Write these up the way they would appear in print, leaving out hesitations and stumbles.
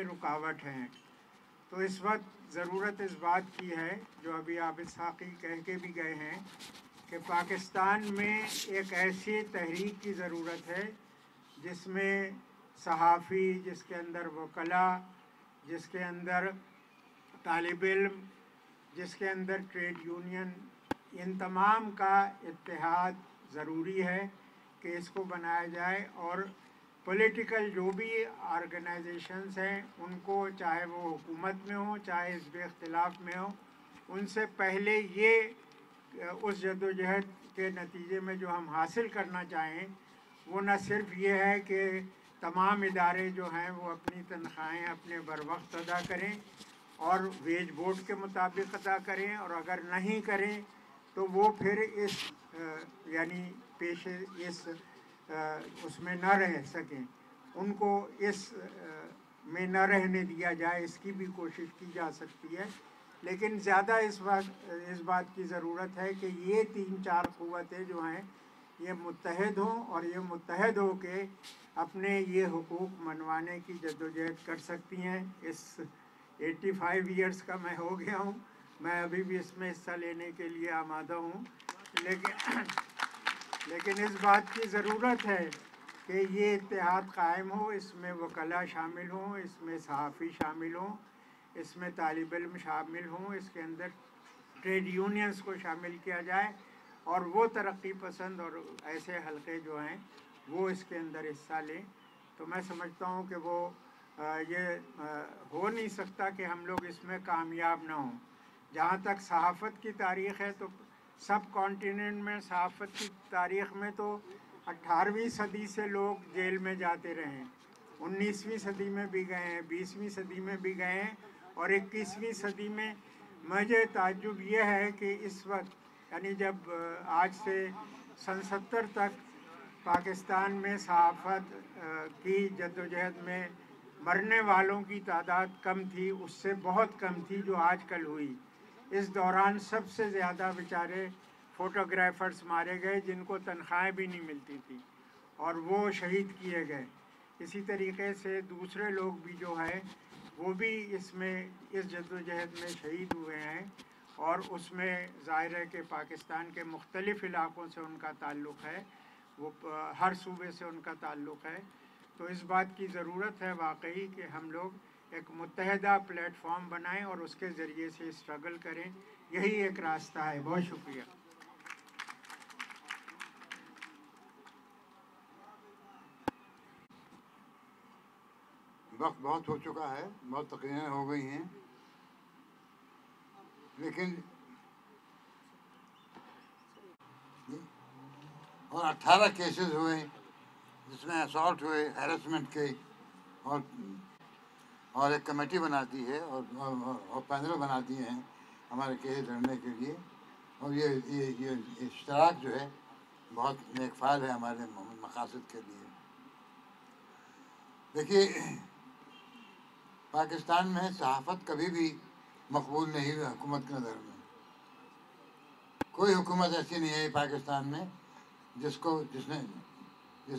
رکاوٹ ہیں۔ تو اس وقت ضرورت اس بات کی ہے، جو ابھی عابد اسحاقی کہہ کے بھی گئے ہیں، کہ پاکستان میں ایک ایسی تحریک کی ضرورت ہے جس میں صحافی، جس کے اندر وکلاء، جس کے اندر طالب علم، جس کے اندر ٹریڈ یونین، ان تمام کا اتحاد ضروری ہے کہ اس کو بنایا جائے، اور پولیٹیکل جو بھی آرگنائزیشنز ہیں ان کو، چاہے وہ حکومت میں ہوں چاہے حزب اختلاف میں ہوں، ان سے پہلے یہ اس جدوجہد کے نتیجے میں جو ہم حاصل کرنا چاہیں وہ نہ صرف یہ ہے کہ تمام ادارے جو ہیں وہ اپنی تنخواہیں اپنے بروقت ادا کریں اور ویج بورڈ کے مطابق ادا کریں، اور اگر نہیں کریں تو وہ پھر اس یعنی اس میں نہ رہ سکیں، ان کو اس میں نہ رہنے دیا جائے، اس کی بھی کوشش کی جا سکتی ہے۔ لیکن زیادہ اس بات کی ضرورت ہے کہ یہ 3-4 قوتیں جو ہیں یہ متحد ہوں، اور یہ متحد ہو کے اپنے یہ حقوق منوانے کی جدوجہد کر سکتی ہیں۔ اس 85 ایئرس کا میں ہو گیا ہوں، میں ابھی بھی اس میں حصہ لینے کے لیے آمادہ ہوں، لیکن اس بات کی ضرورت ہے کہ یہ اتحاد قائم ہو، اس میں وکلاء شامل ہوں، اس میں صحافی شامل ہوں، اس میں طالب علم شامل ہوں، اس کے اندر ٹریڈ یونینز کو شامل کیا جائے، اور وہ ترقی پسند اور ایسے حلقے جو ہیں وہ اس کے اندر حصہ لیں۔ تو میں سمجھتا ہوں کہ وہ یہ ہو نہیں سکتا کہ ہم لوگ اس میں کامیاب نہ ہوں۔ جہاں تک صحافت کی تاریخ ہے تو سب کانٹیننٹ میں صحافت کی تاریخ میں تو 18ویں صدی سے لوگ جیل میں جاتے رہے ہیں، 19ویں صدی میں بھی گئے ہیں، 20ویں صدی میں بھی گئے ہیں، اور 21ویں صدی میں مجھے تعجب یہ ہے کہ اس وقت یعنی جب آج سے سن 70 تک پاکستان میں صحافت کی جدوجہد میں مرنے والوں کی تعداد کم تھی، اس سے بہت کم تھی جو آج کل ہوئی۔ اس دوران سب سے زیادہ بیچارے فوٹوگرافرز مارے گئے جن کو تنخواہیں بھی نہیں ملتی تھی، اور وہ شہید کیے گئے۔ اسی طریقے سے دوسرے لوگ بھی جو ہے وہ بھی اس جدوجہد میں شہید ہوئے ہیں، اور اس میں ظاہر ہے کہ پاکستان کے مختلف علاقوں سے ان کا تعلق ہے، وہ ہر صوبے سے ان کا تعلق ہے۔ تو اس بات کی ضرورت ہے واقعی کہ ہم لوگ ایک متحدہ پلیٹ فارم بنائیں اور اس کے ذریعے سے اسٹرگل کریں، یہی ایک راستہ ہے۔ بہت شکریہ۔ وقت بہت ہو چکا ہے، بہت تقریریں ہو گئی ہیں، لیکن اور 18 کیسز ہوئے جس میں اسالٹ ہوئے، ہیرسمنٹ کے، اور ایک کمیٹی بنا دی ہے اور پینل بنا دیے ہیں ہمارے کیس لڑنے کے لیے، اور یہ اشتراک جو ہے بہت نیک فعال ہے ہمارے مقاصد کے لیے۔ دیکھیے، پاکستان میں صحافت کبھی بھی مقبول نہیں ہوئی حکومت کی نظر میں۔ کوئی حکومت ایسی نہیں ہے پاکستان میں جس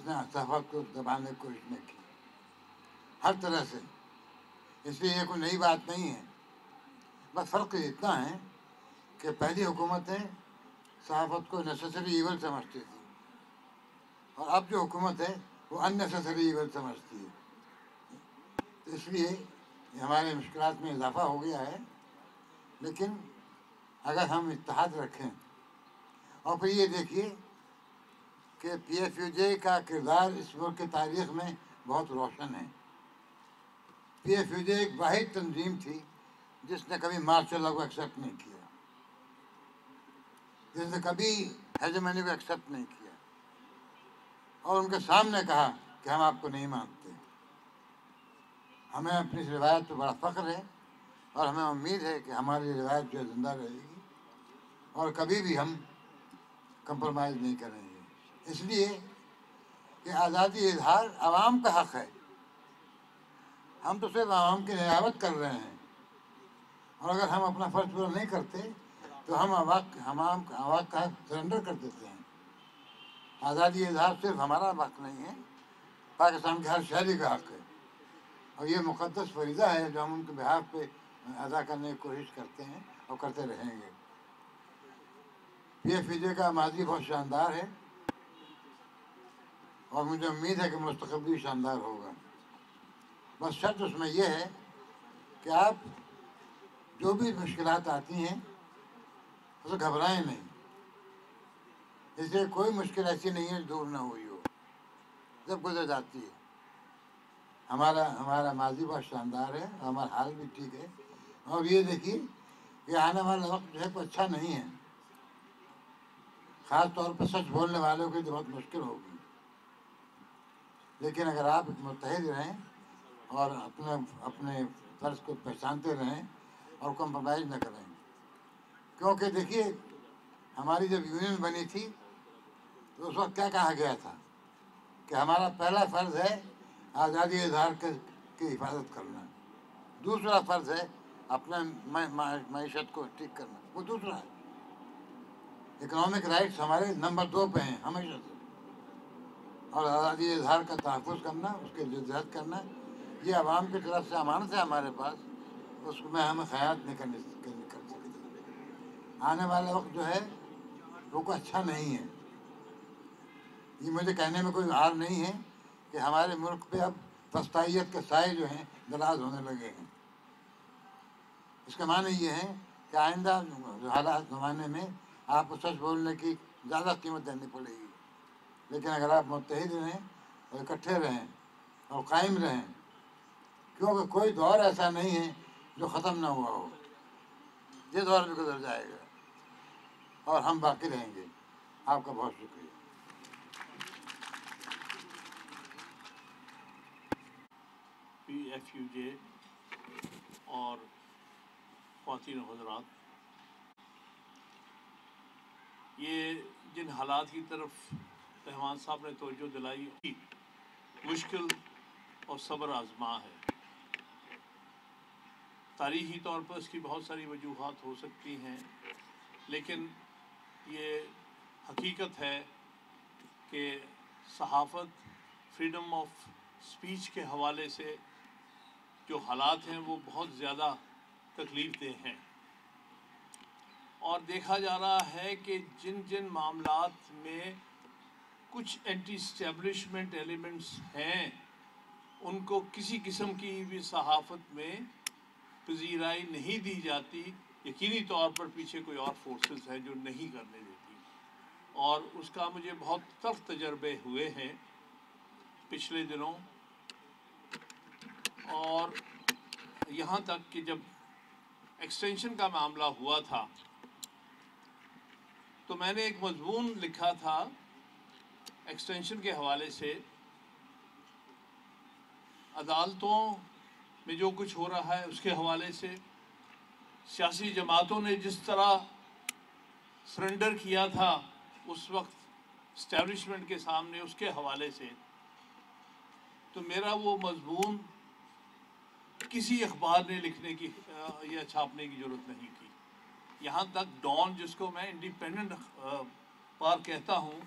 نے صحافت کو دبانے کی کوشش نہیں کی، ہر طرح سے۔ اس لیے یہ کوئی نئی بات نہیں ہے، بس فرق اتنا ہے کہ پہلی حکومتیں صحافت کو نیسیسری ایول سمجھتی تھی، اور اب جو حکومت ہے وہ ان نیسیسری ایول سمجھتی ہے۔ اس لیے ہمارے مشکلات میں اضافہ ہو گیا ہے، لیکن اگر ہم اتحاد رکھیں، اور پھر یہ دیکھیے کہ پی ایف یو جے کا کردار اس ملک کی تاریخ میں بہت روشن ہے۔ پی ایف یو جے ایک واحد تنظیم تھی جس نے کبھی مارشل لا کو ایکسیپٹ نہیں کیا، جس نے کبھی ہیجمنی کو ایکسیپٹ نہیں کیا، اور ان کے سامنے کہا کہ ہم آپ کو نہیں مانتے۔ ہمیں اپنی روایت پہ بڑا فخر ہے، اور ہمیں امید ہے کہ ہماری روایت جو ہے زندہ رہے گی، اور کبھی بھی ہم کمپرومائز نہیں کریں گے، اس لیے کہ آزادی اظہار عوام کا حق ہے۔ ہم تو صرف عوام کی نجات کر رہے ہیں، اور اگر ہم اپنا فرض پورا نہیں کرتے تو ہم عوام کا حق سرنڈر کر دیتے ہیں۔ آزادی اظہار صرف ہمارا حق نہیں ہے، پاکستان کے ہر شہری کا حق ہے، اور یہ مقدس فریضہ ہے جو ہم ان کے بہاف پہ ادا کرنے کی کوشش کرتے ہیں اور کرتے رہیں گے۔ PFJ کا ماضی بہت شاندار ہے اور مجھے امید ہے کہ مستقبل بھی شاندار ہوگا۔ بس شرط اس میں یہ ہے کہ آپ جو بھی مشکلات آتی ہیں اسے گھبرائیں نہیں، اس لیے کوئی مشکل ایسی نہیں ہے جو دور نہ ہوئی ہو، جب گزر جاتی ہے۔ ہمارا ماضی بہت شاندار ہے، ہمارا حال بھی ٹھیک ہے، اور یہ دیکھیے کہ آنے والا وقت جو ہے کوئی اچھا نہیں ہے، خاص طور پر سچ بولنے والوں کی تو بہت مشکل ہوگی، لیکن اگر آپ متحد رہیں اور اپنے فرض کو پہچانتے رہیں اور کمپرومائز نہ کریں، کیونکہ دیکھیے ہماری جب یونین بنی تھی تو اس وقت کیا کہا گیا تھا کہ ہمارا پہلا فرض ہے آزادی اظہار کی حفاظت کرنا، دوسرا فرض ہے اپنا معیشت کو ٹھیک کرنا، وہ دوسرا ہے۔ اکنامک رائٹس ہمارے نمبر 2 پہ ہیں ہمیشہ سے، اور آزادی اظہار کا تحفظ کرنا، اس کے جدوجہد کرنا، یہ عوام کی طرف سے امانت ہے ہمارے پاس، اس میں ہمیں خیانت نہیں کر سکتے۔ آنے والا وقت جو ہے وہ کوئی اچھا نہیں ہے۔ یہ مجھے کہنے میں کوئی عار نہیں ہے کہ ہمارے ملک پہ اب فسطائیت کے سائے جو ہیں دراز ہونے لگے ہیں۔ اس کا معنی یہ ہے کہ آئندہ حالات زمانے میں آپ کو سچ بولنے کی زیادہ قیمت دینی پڑے گی، لیکن اگر آپ متحد رہیں اور اکٹھے رہیں اور قائم رہیں، کیونکہ کوئی دور ایسا نہیں ہے جو ختم نہ ہوا ہو، یہ دور بھی گزر جائے گا اور ہم باقی رہیں گے۔ آپ کا بہت شکریہ۔ PFUJ اور خواتین و حضرات، یہ جن حالات کی طرف رحمان صاحب نے توجہ دلائی مشکل اور صبر آزما ہے۔ تاریخی طور پر اس کی بہت ساری وجوہات ہو سکتی ہیں، لیکن یہ حقیقت ہے کہ صحافت، فریڈم آف سپیچ کے حوالے سے جو حالات ہیں وہ بہت زیادہ تکلیف دہ ہیں، اور دیکھا جا رہا ہے کہ جن معاملات میں کچھ اینٹی اسٹیبلشمنٹ ایلیمنٹس ہیں ان کو کسی قسم کی بھی صحافت میں پذیرائی نہیں دی جاتی، یقینی طور پر پیچھے کوئی اور فورسز ہے جو نہیں کرنے دیتی، اور اس کا مجھے بہت تلخ تجربے ہوئے ہیں پچھلے دنوں۔ اور یہاں تک کہ جب ایکسٹینشن کا معاملہ ہوا تھا تو میں نے ایک مضمون لکھا تھا ایکسٹینشن کے حوالے سے، عدالتوں میں جو کچھ ہو رہا ہے اس کے حوالے سے، سیاسی جماعتوں نے جس طرح سرنڈر کیا تھا اس وقت اسٹیبلشمنٹ کے سامنے، اس کے حوالے سے۔ تو میرا وہ مضمون کسی اخبار نے لکھنے کی یا چھاپنے کی ضرورت نہیں تھی، یہاں تک ڈان، جس کو میں انڈیپینڈنٹ اخبار کہتا ہوں،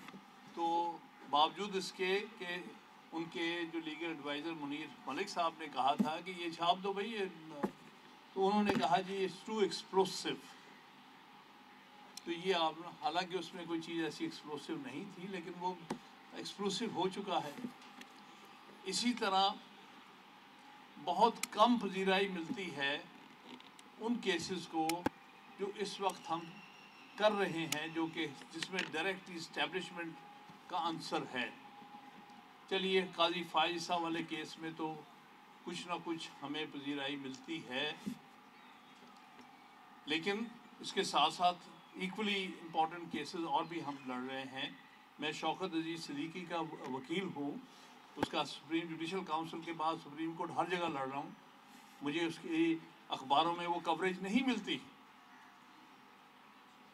تو باوجود اس کے کہ ان کے جو لیگل ایڈوائزر منیر ملک صاحب نے کہا تھا کہ یہ چھاپ دو بھائی، تو انہوں نے کہا جی اٹس ٹو ایکسپلوسو۔ تو یہ حالانکہ اس میں کوئی چیز ایسی ایکسپلوسو نہیں تھی، لیکن وہ ایکسپلوسو ہو چکا ہے۔ اسی طرح بہت کم پذیرائی ملتی ہے ان کیسز کو جو اس وقت ہم کر رہے ہیں، جو کہ جس میں ڈائریکٹ اسٹیبلشمنٹ کا عنصر ہے۔ چلیے قاضی فائز صاحب والے کیس میں تو کچھ نہ کچھ ہمیں پذیرائی ملتی ہے، لیکن اس کے ساتھ ساتھ ایکولی امپورٹنٹ کیسز اور بھی ہم لڑ رہے ہیں۔ میں شوکت عزیز صدیقی کا وکیل ہوں، اس کا سپریم جوڈیشل کاؤنسل کے بعد سپریم کورٹ ہر جگہ لڑ رہا ہوں، مجھے اس کی اخباروں میں وہ کوریج نہیں ملتی،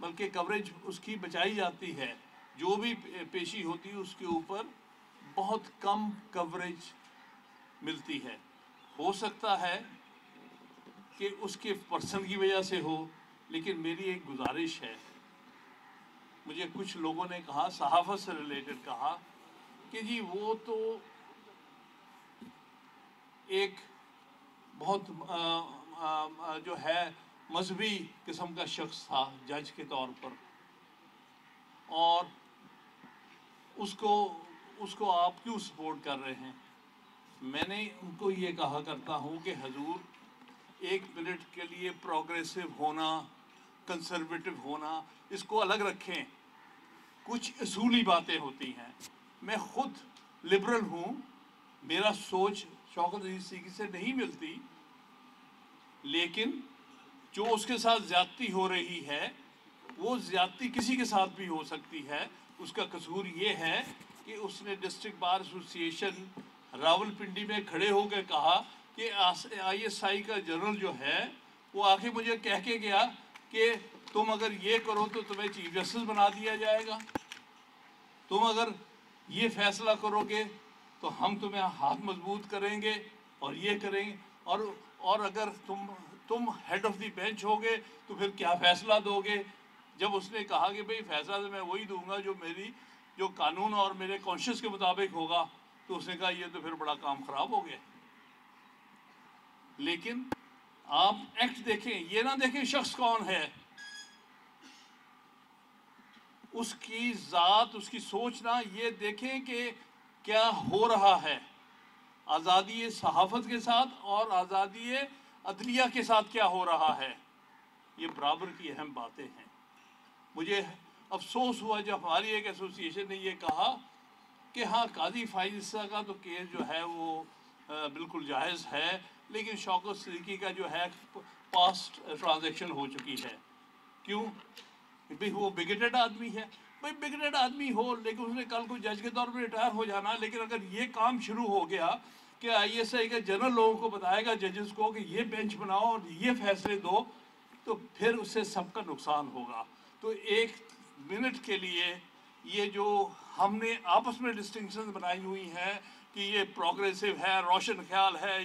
بلکہ کوریج اس کی بچائی جاتی ہے، جو بھی پیشی ہوتی ہے اس کے اوپر بہت کم کوریج ملتی ہے۔ ہو سکتا ہے کہ اس کے پرسن کی وجہ سے ہو، لیکن میری ایک گزارش ہے، مجھے کچھ لوگوں نے کہا، صحافت سے ریلیٹڈ کہا کہ جی وہ تو ایک بہت جو ہے مذہبی قسم کا شخص تھا جج کے طور پر، اور اس کو آپ کیوں سپورٹ کر رہے ہیں؟ میں نے ان کو یہ کہا کرتا ہوں کہ حضور، 1 منٹ کے لیے پروگریسو ہونا، کنسرویٹو ہونا، اس کو الگ رکھیں. کچھ اصولی باتیں ہوتی ہیں. میں خود لبرل ہوں، میرا سوچ شوکت عزیز سیکی سے نہیں ملتی، لیکن جو اس کے ساتھ زیادتی ہو رہی ہے وہ زیادتی کسی کے ساتھ بھی ہو سکتی ہے. اس کا قصور یہ ہے کہ اس نے ڈسٹرکٹ بار ایسوسی ایشن راول پنڈی میں کھڑے ہو کے کہا کہ ISI کا جنرل جو ہے وہ آ کے مجھے کہہ کے گیا کہ تم اگر یہ کرو تو تمہیں چیف جسٹس بنا دیا جائے گا، تم اگر یہ فیصلہ کرو گے تو ہم تمہیں ہاتھ مضبوط کریں گے اور یہ کریں گے، اور اگر تم ہیڈ آف دی بینچ ہوگے تو پھر کیا فیصلہ دو گے؟ جب اس نے کہا کہ بھئی فیصلہ تو میں وہی دوں گا جو قانون اور میرے کانشیس کے مطابق ہوگا، تو اس نے کہا یہ تو پھر بڑا کام خراب ہو گیا. لیکن آپ ایکٹ دیکھیں، یہ نہ دیکھیں شخص کون ہے، اس کی ذات، اس کی سوچ نہ، یہ دیکھیں کہ کیا ہو رہا ہے آزادی صحافت کے ساتھ اور آزادی عدلیہ کے ساتھ کیا ہو رہا ہے. یہ برابر کی اہم باتیں ہیں. مجھے افسوس ہوا جب ہماری ایک ایسوسی ایشن نے یہ کہا کہ ہاں قاضی فائز عیسیٰ کا تو کیس جو ہے وہ بالکل جائز ہے، لیکن شوکت صدیقی کا جو ہے پاسٹ ٹرانزیکشن ہو چکی ہے. کیوں؟ بھئی وہ بگیٹڈ آدمی ہے. بھئی بگیٹڈ آدمی ہو، لیکن اس نے کل کو جج کے طور پہ ریٹائر ہو جانا. لیکن اگر یہ کام شروع ہو گیا کہ ISI کا جنرل لوگوں کو بتائے گا ججز کو کہ یہ بینچ بناؤ اور یہ فیصلے دو، تو پھر اس سے سب کا نقصان ہوگا. تو 1 منٹ کے لیے یہ جو ہم نے آپس میں ڈسٹنکشن بنائی ہوئی ہیں کہ یہ پروگریسو ہے، روشن خیال ہے،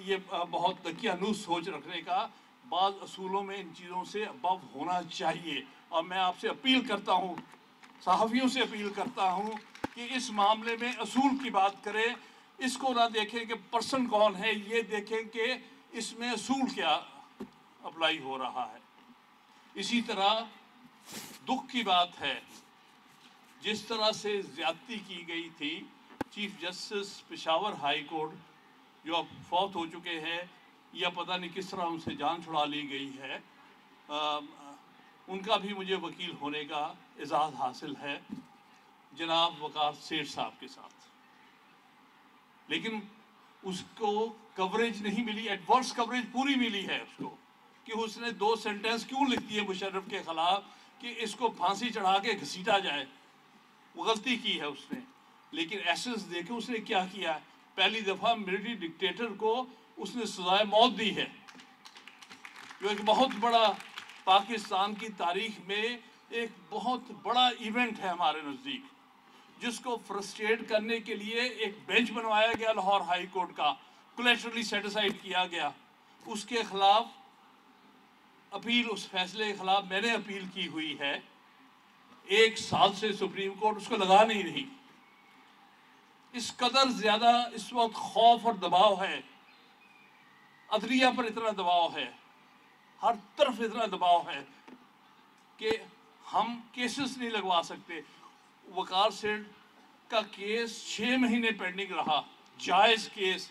یہ بہت دقیانوس سوچ رکھنے کا، بعض اصولوں میں ان چیزوں سے ابو ہونا چاہیے. اور میں آپ سے اپیل کرتا ہوں، صحافیوں سے اپیل کرتا ہوں کہ اس معاملے میں اصول کی بات کریں. اس کو نہ دیکھیں کہ پرسن کون ہے، یہ دیکھیں کہ اس میں اصول کیا اپلائی ہو رہا ہے. اسی طرح دکھ کی بات ہے جس طرح سے زیادتی کی گئی تھی. Chief justice Peshawar high court جو اب فوت ہو چکے ہیں، یا پتہ نہیں کس طرح ان سے جان چھڑا لی گئی ہے، ان کا بھی مجھے وکیل ہونے کا اعزاز حاصل ہے جناب وقار سیٹھ صاحب کے ساتھ. لیکن اس کو کوریج نہیں ملی، ایڈورس کوریج پوری ملی ہے اس کو، کہ اس نے 2 سینٹنس کیوں لکھ دیے مشرف کے خلاف کہ اس کو پھانسی چڑھا کے گھسیٹا جائے. وہ غلطی کی ہے اس نے، لیکن ایسنس دیکھیں اس نے کیا کیا. پہلی دفعہ ملٹری ڈکٹیٹر کو اس نے سزائے موت دی ہے، جو ایک بہت بڑا پاکستان کی تاریخ میں ایک بہت بڑا ایونٹ ہے ہمارے نزدیک، جس کو فرسٹریٹ کرنے کے لیے ایک بینچ بنوایا گیا لاہور ہائی کورٹ کا، کولیٹرلی سیٹ اسائیڈ کیا گیا. اس کے خلاف اپیل، اس فیصلے کے خلاف میں نے اپیل کی ہوئی ہے. 1 سال سے سپریم کورٹ اس کو لگا نہیں رہی. اس قدر زیادہ اس وقت خوف اور دباؤ ہے، عدلیہ پر اتنا دباؤ ہے، ہر طرف اتنا دباؤ ہے کہ ہم کیسز نہیں لگوا سکتے. وقار سیٹھ کا کیس 6 مہینے پینڈنگ رہا، جائز کیس،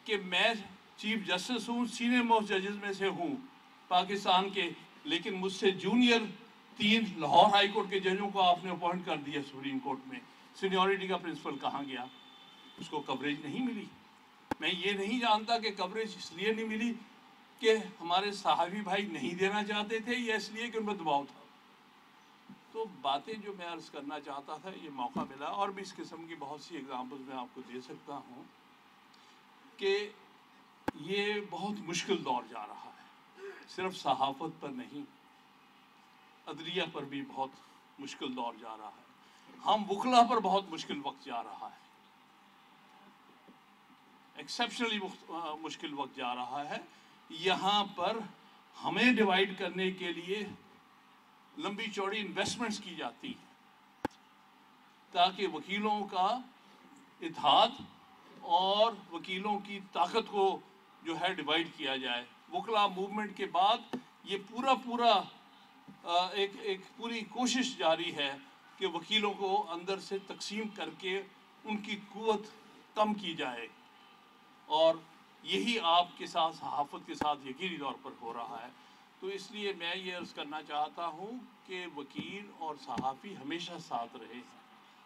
کہ میں چیف جسٹس ہوں، سینئر موسٹ ججز میں سے ہوں پاکستان کے، لیکن مجھ سے جونیئر 3 لاہور ہائی کورٹ کے ججوں کو آپ نے اپوائنٹ کر دیا سپریم کورٹ میں. سینیورٹی کا پرنسپل کہاں گیا؟ اس کو کوریج نہیں ملی. میں یہ نہیں جانتا کہ کوریج اس لیے نہیں ملی کہ ہمارے صحافی بھائی نہیں دینا چاہتے تھے یا اس لیے کہ ان پر دباؤ تھا. تو باتیں جو میں عرض کرنا چاہتا تھا، یہ موقع ملا، اور بھی اس قسم کی بہت سی ایگزامپلز میں آپ کو دے سکتا ہوں کہ یہ بہت مشکل دور جا رہا ہے، صرف صحافت پر نہیں، عدلیہ پر بھی بہت مشکل دور جا رہا ہے. ہم وکلا پر بہت مشکل وقت جا رہا ہے، ایکسیپشنلی مشکل وقت جا رہا ہے. یہاں پر ہمیں ڈیوائیڈ کرنے کے لیے لمبی چوڑی انویسٹمنٹس کی جاتی ہیں تاکہ وکیلوں کا اتحاد اور وکیلوں کی طاقت کو جو ہے ڈیوائیڈ کیا جائے. وکلا موومنٹ کے بعد یہ پورا ایک پوری کوشش جاری ہے کہ وکیلوں کو اندر سے تقسیم کر کے ان کی قوت کم کی جائے، اور یہی آپ کے ساتھ صحافت کے ساتھ یقینی طور پر ہو رہا ہے. تو اس لیے میں یہ عرض کرنا چاہتا ہوں کہ وکیل اور صحافی ہمیشہ ساتھ رہے ہیں،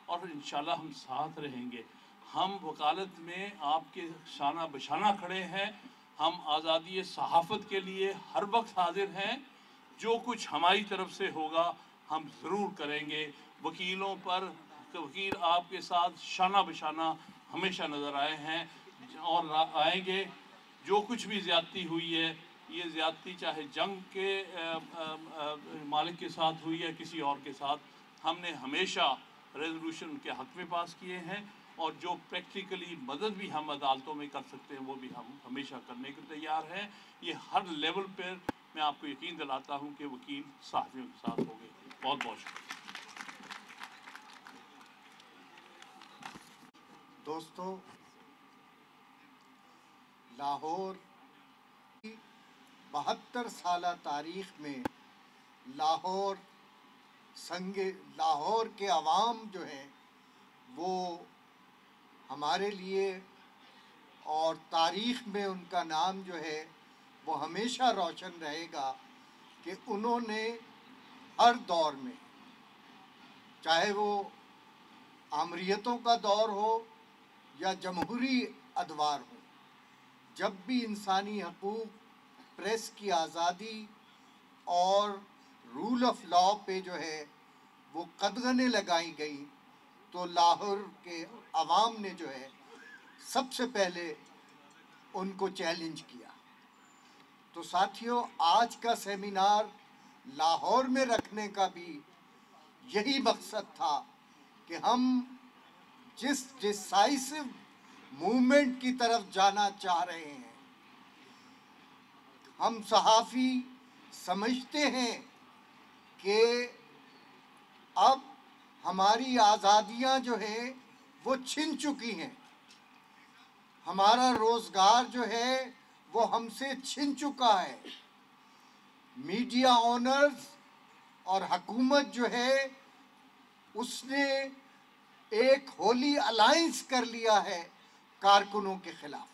اور انشاءاللہ ہم ساتھ رہیں گے. ہم وکالت میں آپ کے شانہ بشانہ کھڑے ہیں. ہم آزادی صحافت کے لیے ہر وقت حاضر ہیں. جو کچھ ہماری طرف سے ہوگا ہم ضرور کریں گے. وکیلوں پر وکیل آپ کے ساتھ شانہ بشانہ ہمیشہ نظر آئے ہیں اور آئیں گے. جو کچھ بھی زیادتی ہوئی ہے، یہ زیادتی چاہے جنگ کے مالک کے ساتھ ہوئی ہے کسی اور کے ساتھ، ہم نے ہمیشہ ریزولوشن کے حق میں پاس کیے ہیں، اور جو پریکٹیکلی مدد بھی ہم عدالتوں میں کر سکتے ہیں وہ بھی ہم ہمیشہ کرنے کے تیار ہیں. یہ ہر لیول پر میں آپ کو یقین دلاتا ہوں کہ وکیل صحافیوں کے ساتھ ہوں گے. بہت بہت شکریہ. دوستو، لاہور کی 72 سالہ تاریخ میں لاہور کے عوام جو ہیں وہ ہمارے لیے، اور تاریخ میں ان کا نام جو ہے وہ ہمیشہ روشن رہے گا کہ انہوں نے ہر دور میں، چاہے وہ آمریتوں کا دور ہو یا جمہوری ادوار ہو، جب بھی انسانی حقوق، پریس کی آزادی اور رول آف لا پہ جو ہے وہ قدغنیں لگائی گئیں، تو لاہور کے عوام نے جو ہے سب سے پہلے ان کو چیلنج کیا. تو ساتھیوں، آج کا سیمینار لاہور میں رکھنے کا بھی یہی مقصد تھا کہ ہم جس ڈیسائسو موومنٹ کی طرف جانا چاہ رہے ہیں، ہم صحافی سمجھتے ہیں کہ اب ہماری آزادیاں جو ہیں وہ چھن چکی ہیں، ہمارا روزگار جو ہے وہ ہم سے چھن چکا ہے. میڈیا اونرز اور حکومت جو ہے اس نے ایک ہولی الائنس کر لیا ہے کارکنوں کے خلاف.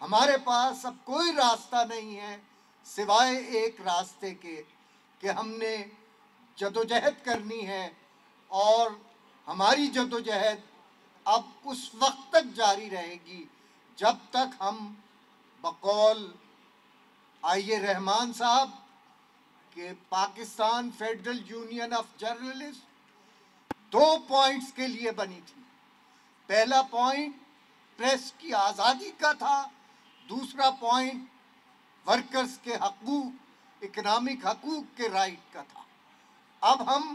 ہمارے پاس اب کوئی راستہ نہیں ہے سوائے ایک راستے کے کہ ہم نے جدوجہد کرنی ہے، اور ہماری جدوجہد اب اس وقت تک جاری رہے گی جب تک ہم بقول آئی رحمان صاحب کہ Pakistan federal union of journalist 2 points کے لیے بنی تھی. پہلا پوائنٹ پریس کی آزادی کا تھا، دوسرا پوائنٹ ورکرز کے حقوق، اکنامک حقوق کے رائٹ کا تھا. اب ہم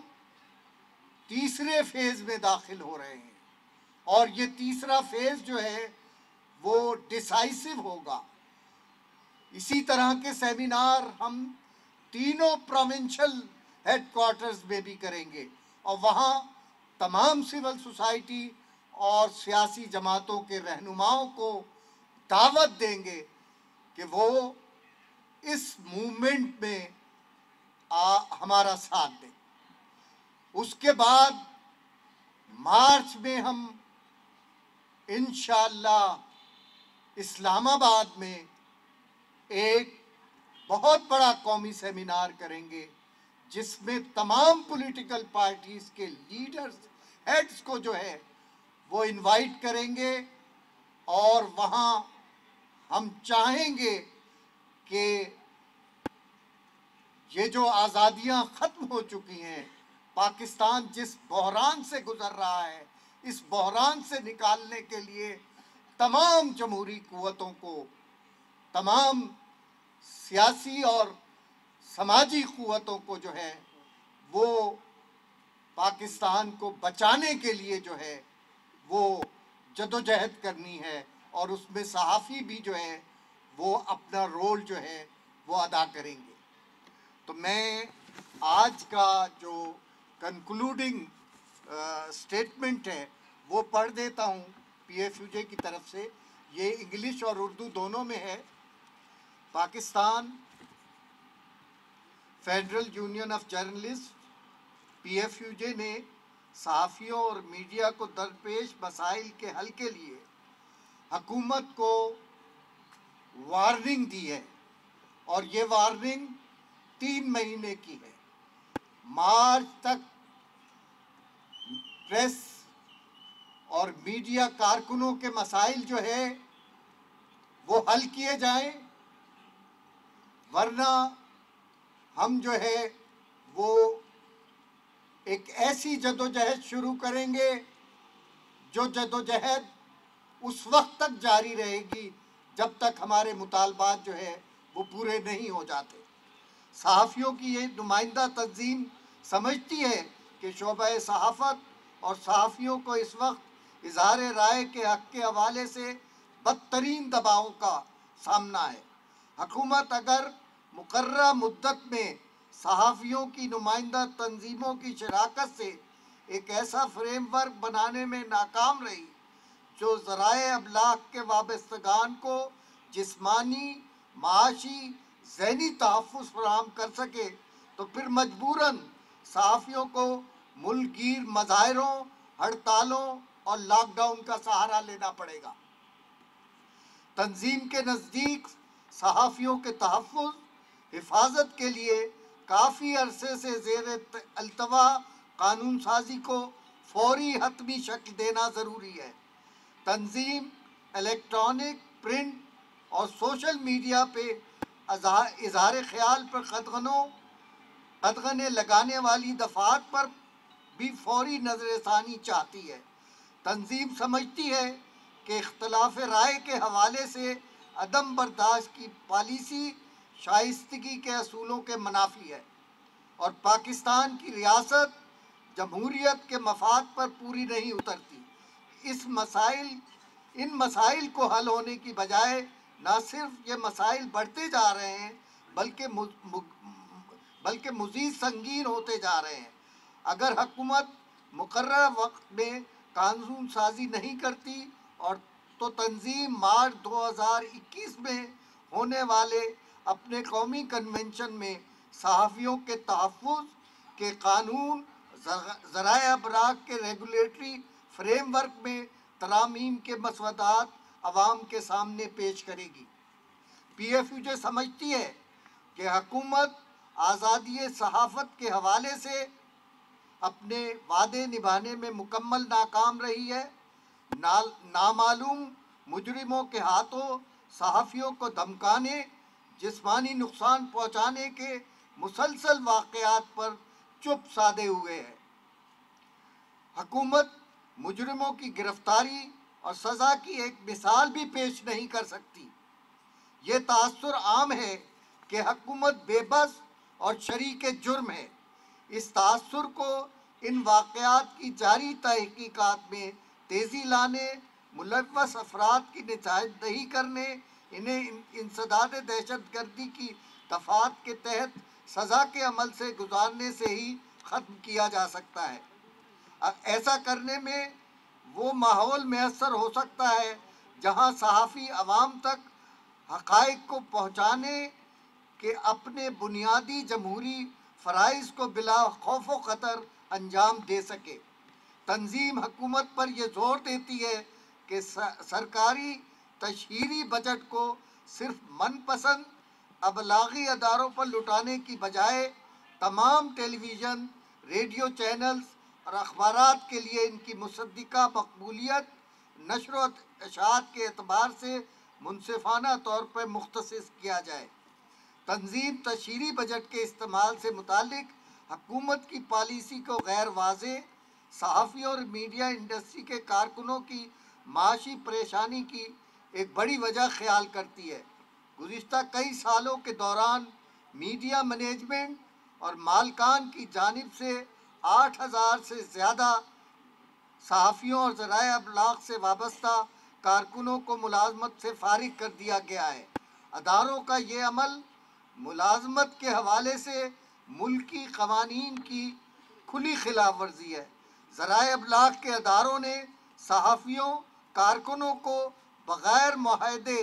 تیسرے فیز میں داخل ہو رہے ہیں، اور یہ تیسرا فیز جو ہے وہ ڈیسائسو ہوگا. اسی طرح کے سیمینار ہم تینوں پروونشل ہیڈ کوارٹرز میں بھی کریں گے، اور وہاں تمام سول سوسائٹی اور سیاسی جماعتوں کے رہنماؤں کو دعوت دیں گے کہ وہ اس موومنٹ میں ہمارا ساتھ دیں. اس کے بعد مارچ میں ہم انشاءاللہ اسلام آباد میں ایک بہت بڑا قومی سیمینار کریں گے، جس میں تمام پولیٹیکل پارٹیز کے لیڈرز، ہیڈز کو جو ہے وہ انوائٹ کریں گے، اور وہاں ہم چاہیں گے کہ یہ جو آزادیاں ختم ہو چکی ہیں، پاکستان جس بحران سے گزر رہا ہے، اس بحران سے نکالنے کے لیے تمام جمہوری قوتوں کو، تمام سیاسی اور سماجی قوتوں کو جو ہے وہ پاکستان کو بچانے کے لیے جو ہے وہ جدوجہد کرنی ہے، اور اس میں صحافی بھی جو ہے وہ اپنا رول جو ہے وہ ادا کریں گے. تو میں آج کا جو کنکلوڈنگ سٹیٹمنٹ ہے وہ پڑھ دیتا ہوں PFUJ کی طرف سے، یہ انگلش اور اردو دونوں میں ہے۔ Pakistan federal union of journalist PFUJ نے صحافیوں اور میڈیا کو درپیش مسائل کے حل کے لیے حکومت کو وارننگ دی ہے، اور یہ وارننگ 3 مہینے کی ہے۔ مارچ تک پریس اور میڈیا کارکنوں کے مسائل جو ہے وہ حل کیے جائیں، ورنہ ہم جو ہے وہ ایک ایسی جدوجہد شروع کریں گے جو جدوجہد اس وقت تک جاری رہے گی جب تک ہمارے مطالبات جو ہے وہ پورے نہیں ہو جاتے۔ صحافیوں کی یہ نمائندہ تنظیم سمجھتی ہے کہ شعبہ صحافت اور صحافیوں کو اس وقت اظہار رائے کے حق کے حوالے سے بدترین دباؤ کا سامنا ہے۔ حکومت اگر مقررہ مدت میں صحافیوں کی نمائندہ تنظیموں کی شراکت سے ایک ایسا فریم ورک بنانے میں ناکام رہی جو ذرائع ابلاغ کے وابستگان کو جسمانی، معاشی، ذہنی تحفظ فراہم کر سکے، تو پھر مجبوراً صحافیوں کو ملک گیر مظاہروں، ہڑتالوں اور لاک ڈاؤن کا سہارا لینا پڑے گا۔ تنظیم کے نزدیک صحافیوں کے تحفظ، حفاظت کے لیے کافی عرصے سے زیر التوا قانون سازی کو فوری حتمی شکل دینا ضروری ہے۔ تنظیم الیکٹرانک، پرنٹ اور سوشل میڈیا پہ اظہار خیال پر قدغنیں لگانے والی دفعات پر بھی فوری نظر ثانی چاہتی ہے۔ تنظیم سمجھتی ہے کہ اختلاف رائے کے حوالے سے عدم برداشت کی پالیسی شائستگی کے اصولوں کے منافی ہے، اور پاکستان کی ریاست جمہوریت کے مفاد پر پوری نہیں اترتی۔ ان مسائل کو حل ہونے کی بجائے نہ صرف یہ مسائل بڑھتے جا رہے ہیں بلکہ مزید سنگین ہوتے جا رہے ہیں۔ اگر حکومت مقررہ وقت میں قانون سازی نہیں کرتی تو تنظیم مارچ 2021 میں ہونے والے اپنے قومی کنونشن میں صحافیوں کے تحفظ کے قانون، ذرائع ابلاغ کے ریگولیٹری فریم ورک میں ترامیم کے مسودات عوام کے سامنے پیش کرے گی۔ PFUJ سمجھتی ہے کہ حکومت آزادی صحافت کے حوالے سے اپنے وعدے نبھانے میں مکمل ناکام رہی ہے۔ نامعلوم مجرموں کے ہاتھوں صحافیوں کو دھمکانے، جسمانی نقصان پہنچانے کے مسلسل واقعات پر چپ سادے ہوئے ہے۔ حکومت مجرموں کی گرفتاری اور سزا کی ایک مثال بھی پیش نہیں کر سکتی۔ یہ تاثر عام ہے کہ حکومت بے بس اور شریک جرم ہے۔ اس تاثر کو ان واقعات کی جاری تحقیقات میں تیزی لانے، ملوث افراد کی نجات دہی کرنے، انہیں انسداد دہشت گردی کی دفعات کے تحت سزا کے عمل سے گزارنے سے ہی ختم کیا جا سکتا ہے۔ ایسا کرنے میں وہ ماحول میسر ہو سکتا ہے جہاں صحافی عوام تک حقائق کو پہنچانے کے اپنے بنیادی جمہوری فرائض کو بلا خوف و خطر انجام دے سکے۔ تنظیم حکومت پر یہ زور دیتی ہے کہ سرکاری تشہیری بجٹ کو صرف من پسند ابلاغی اداروں پر لٹانے کی بجائے تمام ٹیلی ویژن، ریڈیو چینلز اور اخبارات کے لیے ان کی مصدقہ مقبولیت نشر و اشاعت کے اعتبار سے منصفانہ طور پر مختص کیا جائے۔ تنظیم تشہیری بجٹ کے استعمال سے متعلق حکومت کی پالیسی کو غیر واضح، صحافیوں اور میڈیا انڈسٹری کے کارکنوں کی معاشی پریشانی کی ایک بڑی وجہ خیال کرتی ہے۔ گزشتہ کئی سالوں کے دوران میڈیا مینجمنٹ اور مالکان کی جانب سے 8,000 سے زیادہ صحافیوں اور ذرائع ابلاغ سے وابستہ کارکنوں کو ملازمت سے فارغ کر دیا گیا ہے۔ اداروں کا یہ عمل ملازمت کے حوالے سے ملکی قوانین کی کھلی خلاف ورزی ہے۔ ذرائع ابلاغ کے اداروں نے صحافیوں، کارکنوں کو بغیر معاہدے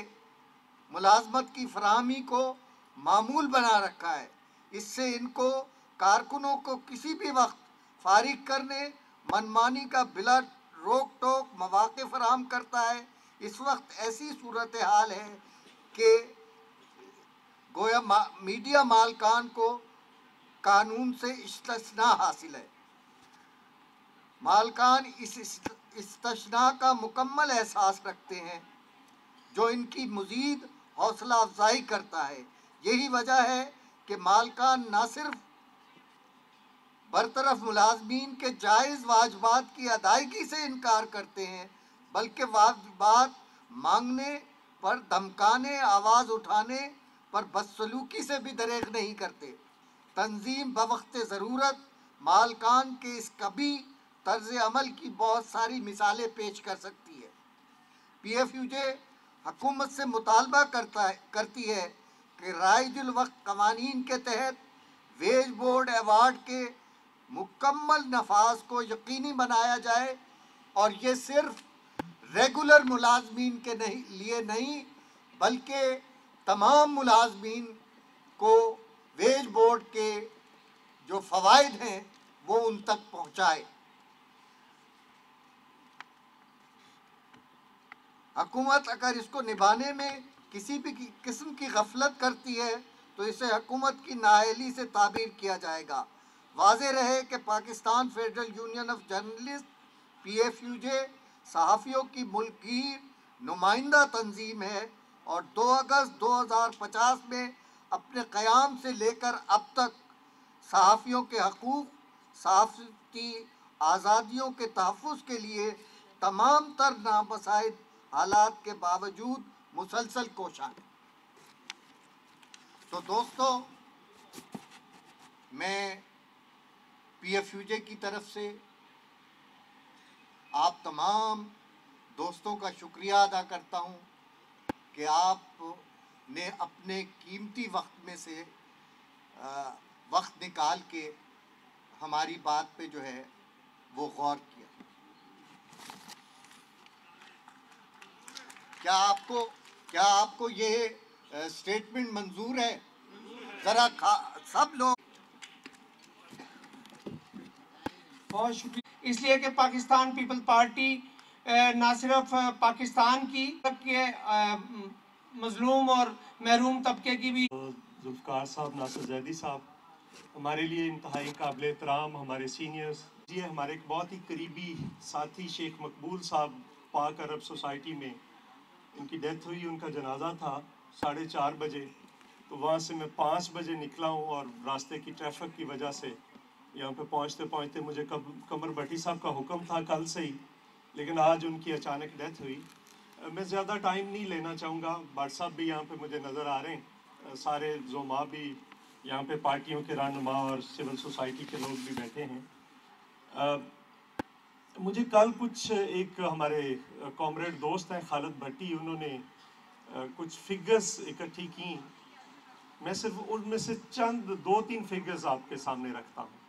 ملازمت کی فراہمی کو معمول بنا رکھا ہے۔ اس سے ان کو کارکنوں کو کسی بھی وقت فارغ کرنے، منمانی کا بلا روک ٹوک مواقع فراہم کرتا ہے۔ اس وقت ایسی صورتحال ہے کہ گویا میڈیا مالکان کو قانون سے استثناء حاصل ہے۔ مالکان اس استثناء کا مکمل احساس رکھتے ہیں، جو ان کی مزید حوصلہ افزائی کرتا ہے۔ یہی وجہ ہے کہ مالکان نہ صرف برطرف ملازمین کے جائز واجبات کی ادائیگی سے انکار کرتے ہیں، بلکہ واجبات مانگنے پر دھمکانے، آواز اٹھانے پر بدسلوکی سے بھی دریغ نہیں کرتے۔ تنظیم بوقت ضرورت مالکان کے اس کبھی طرز عمل کی بہت ساری مثالیں پیش کر سکتی ہے۔ پی ایف یو جے حکومت سے مطالبہ کرتی ہے کہ رائج الوقت قوانین کے تحت ویج بورڈ ایوارڈ کے مکمل نفاذ کو یقینی بنایا جائے، اور یہ صرف ریگولر ملازمین کے لیے نہیں بلکہ تمام ملازمین کو ویج بورڈ کے جو فوائد ہیں وہ ان تک پہنچائے۔ حکومت اگر اس کو نبھانے میں کسی بھی قسم کی غفلت کرتی ہے تو اسے حکومت کی نااہلی سے تعبیر کیا جائے گا۔ واضح رہے کہ Pakistan federal union of journalist P F U J صحافیوں کی ملکگیر نمائندہ تنظیم ہے، اور 2 اگست 2050 میں اپنے قیام سے لے کر اب تک صحافیوں کے حقوق، صحافتی آزادیوں کے تحفظ کے لیے تمام تر نامساعد حالات کے باوجود مسلسل کوشاں ہے۔ تو دوستو، میں پی ایف یو جے کی طرف سے آپ تمام دوستوں کا شکریہ ادا کرتا ہوں کہ آپ نے اپنے قیمتی وقت میں سے وقت نکال کے ہماری بات پہ جو ہے وہ غور کیا۔ کیا آپ کو یہ اسٹیٹمنٹ منظور ہے؟ ذرا سب لوگ بہت شکریہ، اس لیے کہ پاکستان پیپل پارٹی نہ صرف پاکستان کی بلکہ مظلوم اور محروم طبقے کی بھی۔ ذوالفقار صاحب، ناصر زیدی صاحب ہمارے لیے انتہائی قابل احترام، ہمارے سینئرز، یہ ہمارے ایک بہت ہی قریبی ساتھی شیخ مقبول صاحب پاک عرب سوسائٹی میں ان کی ڈیتھ ہوئی، ان کا جنازہ تھا 4:30 بجے، تو وہاں سے میں 5 بجے نکلا ہوں، اور راستے کی ٹریفک کی وجہ سے یہاں پہ پہنچتے مجھے قمر بٹی صاحب کا حکم تھا کل سے ہی، لیکن آج ان کی اچانک ڈیتھ ہوئی۔ میں زیادہ ٹائم نہیں لینا چاہوں گا، بٹ صاحب بھی یہاں پہ مجھے نظر آ رہے ہیں، سارے زعماء بھی یہاں پہ، پارٹیوں کے رہنما اور سول سوسائٹی کے لوگ بھی بیٹھے ہیں۔ مجھے کل کچھ ایک ہمارے کامریڈ دوست ہیں خالد بھٹی، انہوں نے کچھ فگرز اکٹھی کی، میں صرف ان میں سے چند 2-3 فگرز آپ کے سامنے رکھتا ہوں۔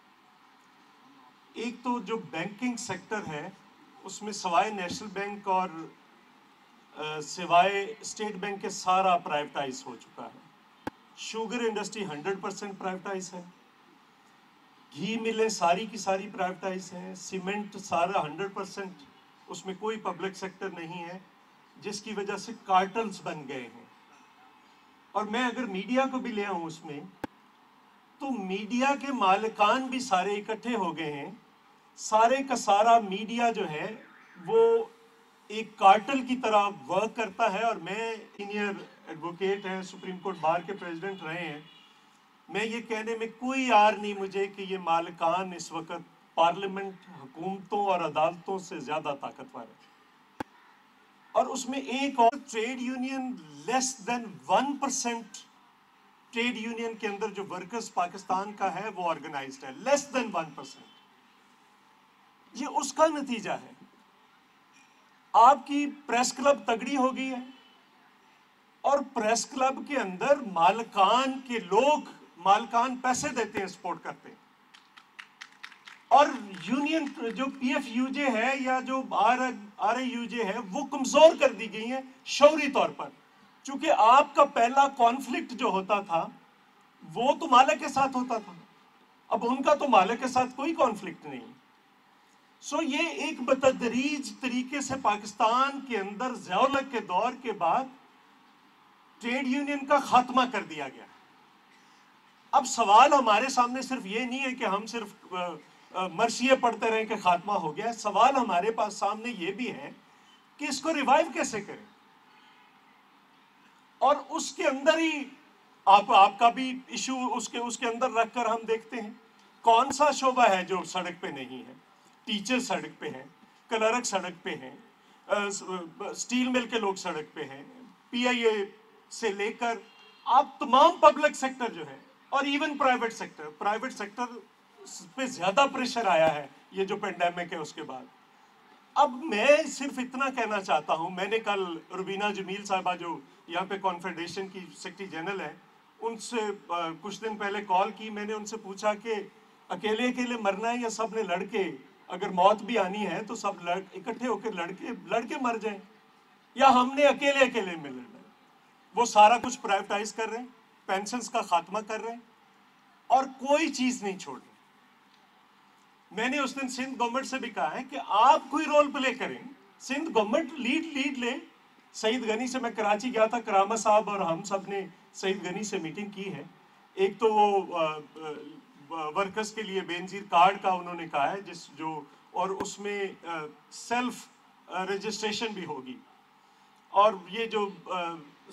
ایک تو جو بینکنگ سیکٹر ہے اس میں سوائے نیشنل بینک اور سوائے اسٹیٹ بینک کے سارا پرائیویٹائز ہو چکا ہے۔ شوگر انڈسٹری 100% پرائیویٹائز ہے، گھی ملیں ساری کی ساری پرائیویٹائز ہیں، سیمنٹ سارا 100%، اس میں کوئی پبلک سیکٹر نہیں ہے، جس کی وجہ سے کارٹلز بن گئے ہیں۔ اور میں اگر میڈیا کو بھی لے آؤں اس میں، تو میڈیا کے مالکان بھی سارے اکٹھے ہو گئے ہیں، سارے کا سارا میڈیا جو ہے وہ ایک کارٹل کی طرح ورک کرتا ہے۔ اور میں سینئر ایڈوکیٹ ہیں، سپریم کورٹ بار کے پریزیڈنٹ رہے ہیں، میں یہ کہنے میں کوئی عار نہیں مجھے کہ یہ مالکان اس وقت پارلیمنٹ، حکومتوں اور عدالتوں سے زیادہ طاقتور ہے۔ اور اس میں ایک اور ٹریڈ یونین لیس دین 1% ٹریڈ یونین کے اندر جو ورکرز پاکستان کا ہے وہ آرگنائزڈ ہے، لیس دین 1%۔ یہ اس کا نتیجہ ہے۔ آپ کی پریس کلب تگڑی ہو گئی ہے، اور پریس کلب کے اندر مالکان کے لوگ، مالکان پیسے دیتے ہیں، سپورٹ کرتے ہیں، اور یونین جو پی ایف یو جے ہے یا جو آر اے یو جے ہے وہ کمزور کر دی گئی ہیں شعوری طور پر، چونکہ آپ کا پہلا کانفلکٹ جو ہوتا تھا وہ تو مالک کے ساتھ ہوتا تھا، اب ان کا تو مالک کے ساتھ کوئی کانفلکٹ نہیں۔ سو یہ ایک بتدریج طریقے سے پاکستان کے اندر ضیاء الحق کے دور کے بعد ٹریڈ یونین کا خاتمہ کر دیا گیا۔ اب سوال ہمارے سامنے صرف یہ نہیں ہے کہ ہم صرف مرثیے پڑھتے رہیں کہ خاتمہ ہو گیا، سوال ہمارے پاس سامنے یہ بھی ہے کہ اس کو ریوائیو کیسے کریں، اور اس کے اندر ہی آپ کا بھی ایشو اس کے اندر رکھ کر ہم دیکھتے ہیں کون سا شعبہ ہے جو سڑک پہ نہیں ہے۔ ٹیچر سڑک پہ ہیں، کلرک سڑک پہ ہیں، سٹیل مل کے لوگ سڑک پہ ہیں، پی آئی اے سے لے کر آپ تمام پبلک سیکٹر جو ہے، اور ایون پرائیویٹ سیکٹر پہ زیادہ پریشر آیا ہے یہ جو پینڈیمک ہے اس کے بعد۔ اب میں صرف اتنا کہنا چاہتا ہوں، میں نے کل روبینہ جمیل صاحبہ جو یہاں پہ کانفیڈریشن کی سیکرٹری جنرل ہے ان سے کچھ دن پہلے کال کی، میں نے ان سے پوچھا کہ اکیلے مرنا ہے یا سب نے لڑ کے، اگر موت بھی آنی ہے تو سب اکٹھے ہو کے لڑ کے مر جائیں، یا ہم نے اکیلے میں لڑنا ہے۔ وہ سارا کچھ پرائیویٹائز کر رہے ہیں، پینشنز کا خاتمہ کر رہے ہیں اور کوئی چیز نہیں چھوڑ رہے۔ میں نے اس دن سندھ گورنمنٹ سے بھی کہا ہے کہ آپ کوئی رول پلے کریں، سندھ گورنمنٹ لیڈ لے۔ سعید غنی سے میں کراچی گیا تھا، کرامہ صاحب اور ہم سب نے سعید غنی سے میٹنگ کی ہے۔ ایک تو وہ ورکرز کے لیے بے نظیر کارڈ کا انہوں نے کہا ہے اور اس میں سیلف رجسٹریشن بھی ہوگی، اور یہ جو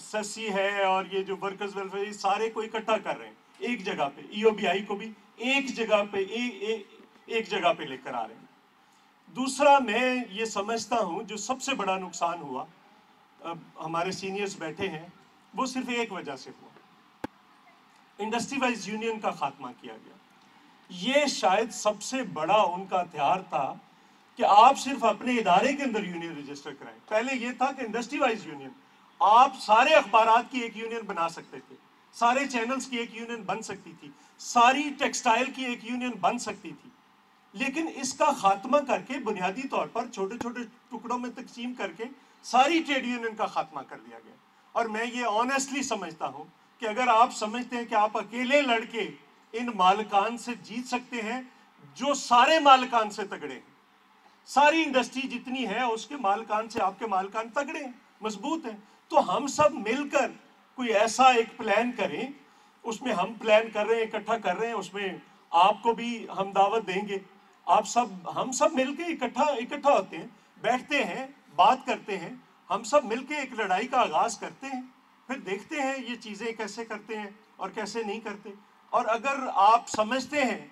سیسی ہے اور یہ جو ورکرز ویلفیئر یہ سارے کو اکٹھا کر رہے ہیں ایک جگہ پہ، ای او بی آئی کو بھی ایک جگہ پہ لے کر آ رہے ہیں۔ دوسرا میں یہ سمجھتا ہوں جو سب سے بڑا نقصان ہوا، ہمارے سینئرز بیٹھے ہیں، وہ صرف ایک وجہ سے ہوا، انڈسٹری وائز یونین کا خاتمہ کیا گیا۔ یہ شاید سب سے بڑا ان کا ہتھیار تھا کہ آپ صرف اپنے ادارے کے اندر یونین رجسٹر کرائیں۔ پہلے یہ تھا کہ انڈسٹری وائز یونین، آپ سارے اخبارات کی ایک یونین بنا سکتے تھے، سارے چینلز کی ایک یونین بن سکتی تھی، ساری ٹیکسٹائل کی ایک یونین بن سکتی تھی، لیکن اس کا خاتمہ کر کے بنیادی طور پر چھوٹے چھوٹے ٹکڑوں میں تقسیم کر کے ساری ٹریڈ یونین کا خاتمہ کر دیا گیا۔ اور میں یہ آنیسٹلی سمجھتا ہوں کہ اگر آپ سمجھتے ہیں کہ آپ اکیلے لڑ کے ان مالکان سے جیت سکتے ہیں جو سارے مالکان سے تگڑے ہیں، ساری انڈسٹری جتنی ہے اس کے مالکان سے آپ کے مالکان تگڑے ہیں، مضبوط ہیں، تو ہم سب مل کر کوئی ایسا ایک پلان کریں، اس میں ہم پلان کر رہے ہیں، اکٹھا کر رہے ہیں، اس میں آپ کو بھی ہم دعوت دیں گے، ہم سب مل کے اکٹھا ہوتے ہیں، بیٹھتے ہیں، بات کرتے ہیں، ہم سب مل کے ایک لڑائی کا آغاز کرتے ہیں، پھر دیکھتے ہیں یہ چیزیں کیسے کرتے ہیں اور کیسے نہیں کرتے۔ اور اگر آپ سمجھتے ہیں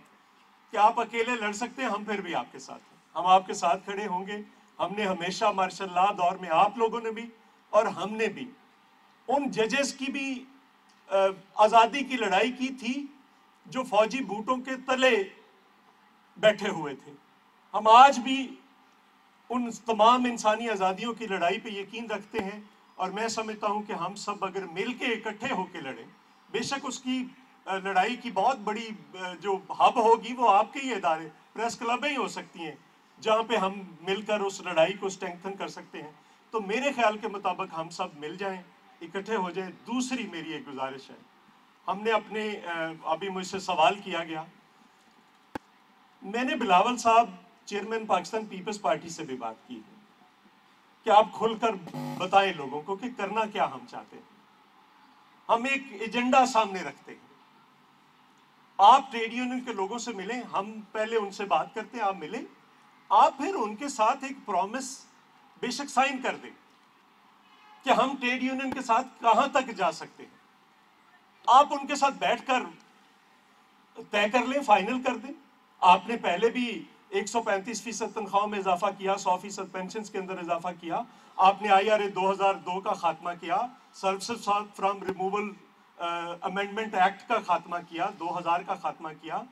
کہ آپ اکیلے لڑ سکتے ہیں، ہم پھر بھی آپ کے ساتھ ہیں، ہم آپ کے ساتھ کھڑے ہوں گے۔ ہم نے ہمیشہ ماشاء اللہ دور میں آپ لوگوں نے بھی اور ہم نے بھی ان ججز کی بھی آزادی کی لڑائی کی تھی جو فوجی بوٹوں کے تلے بیٹھے ہوئے تھے۔ ہم آج بھی ان تمام انسانی آزادیوں کی لڑائی پہ یقین رکھتے ہیں، اور میں سمجھتا ہوں کہ ہم سب اگر مل کے اکٹھے ہو کے لڑیں، بے شک اس کی لڑائی کی بہت بڑی جو ہب ہوگی وہ آپ کے ہی ادارے، پریس کلبیں ہی ہو سکتی ہیں جہاں پہ ہم مل کر اس لڑائی کو اسٹرینتھن کر سکتے ہیں۔ تو میرے خیال کے مطابق ہم سب مل جائیں، اکٹھے ہو جائیں۔ دوسری میری ایک گزارش ہے، ہم نے اپنے ابھی مجھ سے سوال کیا گیا، میں نے بلاول صاحب چیئرمین پاکستان پیپلز پارٹی سے بھی بات کی ہے کہ آپ کھل کر بتائیں لوگوں کو کہ کرنا کیا ہم چاہتے ہیں۔ ہم ایک ایجنڈا سامنے رکھتے ہیں، آپ ٹریڈ یونین کے لوگوں سے ملیں، ہم پہلے ان سے بات کرتے ہیں، آپ ملیں، آپ پھر ان کے ساتھ ایک پرومس بے شک سائن کر دیں کہ ہم ٹریڈ یونین کے ساتھ کہاں تک جا سکتے ہیں۔ آپ ان کے ساتھ بیٹھ کر طے کر لیں، فائنل کر دیں۔ آپ نے پہلے بھی 135% تنخواہوں میں اضافہ کیا، 100% پینشنز کے اندر اضافہ کیا، آپ نے IRA 2002 کا خاتمہ کیا، services from removal amendment act کا خاتمہ کیا، 2000 کا خاتمہ کیا،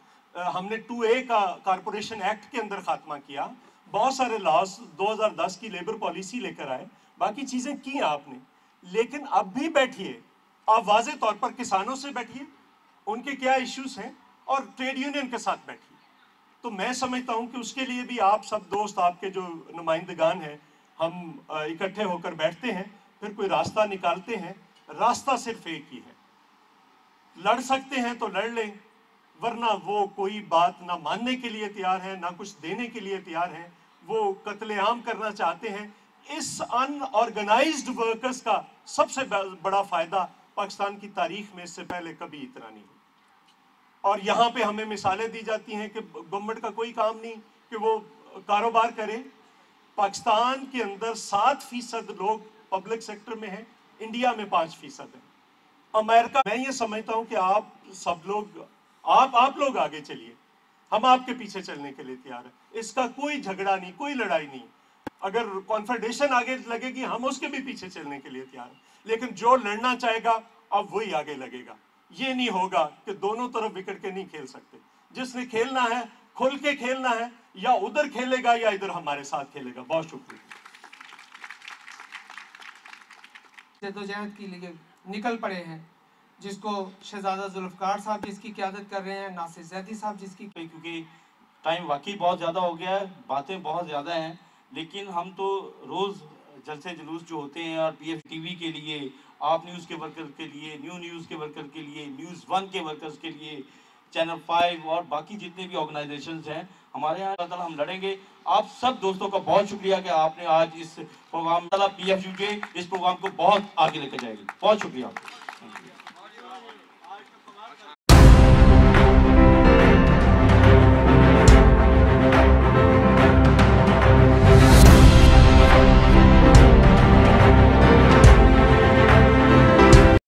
ہم نے 2A کا کارپوریشن ایکٹ کے اندر خاتمہ کیا، بہت سارے لاز 2010 کی لیبر پالیسی لے کر آئے، باقی چیزیں کی آپ نے۔ لیکن اب بھی بیٹھیے، آپ واضح طور پر کسانوں سے بیٹھیے، ان کے کیا ایشوز ہیں، اور ٹریڈ یونین کے ساتھ بیٹھیے، تو میں سمجھتا ہوں کہ اس کے لیے بھی آپ سب دوست, آپ کے جو نمائندگان ہیں, ہم اکٹھے ہو کر بیٹھتے ہیں, پھر کوئی راستہ نکالتے ہیں. راستہ صرف ایک ہی ہے, لڑ سکتے ہیں تو لڑ لیں, ورنہ وہ کوئی بات نہ ماننے کے لیے تیار ہیں, نہ کچھ دینے کے لیے تیار ہیں. وہ قتل عام کرنا چاہتے ہیں. اس ان آرگنائزڈ ورکرز کا سب سے بڑا فائدہ پاکستان کی تاریخ میں اس سے پہلے کبھی اتنا نہیں. اور یہاں پہ ہمیں مثالیں دی جاتی ہیں کہ گورنمنٹ کا کوئی کام نہیں کہ وہ کاروبار کرے. پاکستان کے اندر 7% لوگ پبلک سیکٹر میں ہیں, انڈیا میں 5% ہیں. امریکہ, میں یہ سمجھتا ہوں کہ آپ سب لوگ, آپ لوگ آگے چلیے, ہم آپ کے پیچھے چلنے کے لیے تیار ہیں. اس کا کوئی جھگڑا نہیں, کوئی لڑائی نہیں. اگر کانفیڈریشن آگے لگے گی ہم اس کے بھی پیچھے چلنے کے لیے تیار ہیں. لیکن جو لڑنا چاہے گا اب وہی آگے لگے گا. یہ نہیں ہوگا کہ دونوں طرف وکٹ کے نہیں کھیل سکتے. جس نے کھیلنا ہے کھل کے کھیلنا ہے, یا ادھر کھیلے گا یا ادھر ہمارے ساتھ کھیلے گا. بہت شکریہ. جدوجہد کے لیے نکل پڑے ہیں, جس کو شہزادہ ذوالفقار صاحب جس کی قیادت کر رہے ہیں, ناصر زیدی صاحب جس کی, کیونکہ ٹائم واقعی بہت زیادہ ہو گیا ہے, باتیں بہت زیادہ ہیں, لیکن ہم تو روز جلسے جلوس جو ہوتے ہیں, اور پی ایف ٹی وی کے لیے, آپ نیوز کے ورکر کے لیے, نیو نیوز کے ورکر کے لیے, نیوز 1 کے ورکرز کے لیے, چینل 5 اور باقی جتنے بھی آرگنائزیشنز ہیں ہمارے یہاں, اللہ تعالیٰ ہم لڑیں گے. آپ سب دوستوں کا بہت شکریہ کہ آپ نے آج اس پروگرام, پی ایف یو کے اس پروگرام کو بہت آگے لے کے جائے گی. بہت شکریہ.